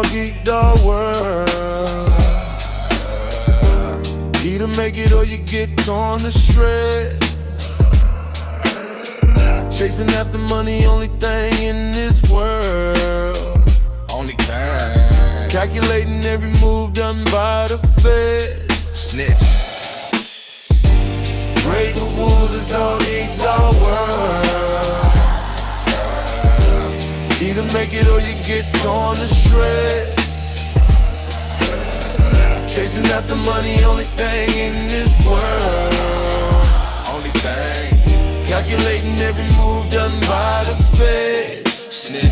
dog eat dog world. Either make it or you get torn to shreds. Chasing after money, only thing in this world. Only thing. Calculating every move done by the feds. Snitch. Raise the wolves, it's dog eat dog world. Either make it or you get torn to shreds. Chasing after money, only thing in this world. Only thing. Calculating every move done by the feds. Snitch.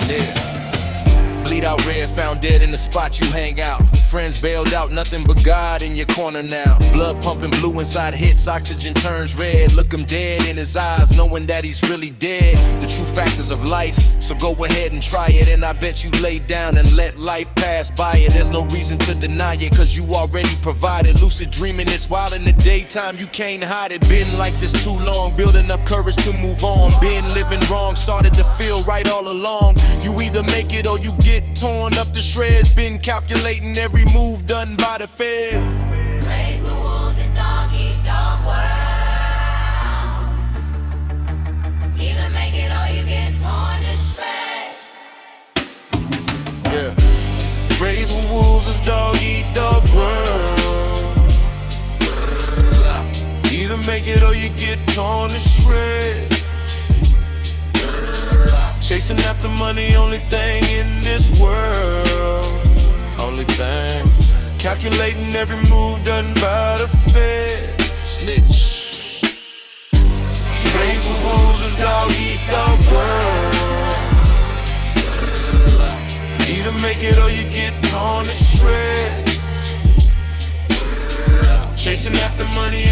Yeah. Bleed out red, found dead in the spot you hang out. Friends bailed out, nothing but God in your corner now. Blood pumping blue inside hits, oxygen turns red. Look him dead in his eyes, knowing that he's really dead. The true factors of life, so go ahead and try it. And I bet you lay down and let life pass by it. There's no reason to deny it, cause you already provided. Lucid dreaming, it's wild in the daytime, you can't hide it. Been like this too long, build enough courage to move on. Been living wrong, started to feel right all along. You either make it or you get torn up to shreds. Been calculating every move done by the feds. Raise the wolves, it's dog eat dog world. Either make it or you get torn to shreds. Yeah. Raise the wolves, it's dog eat dog world. Either make it or you get torn to shreds. Chasing after money, only thing in this world. Only thing. Calculating every move done by the feds. Snitch. Raise the wolves, it's dog eat dog world. Either make it or you get torn to shreds. Chasing after money,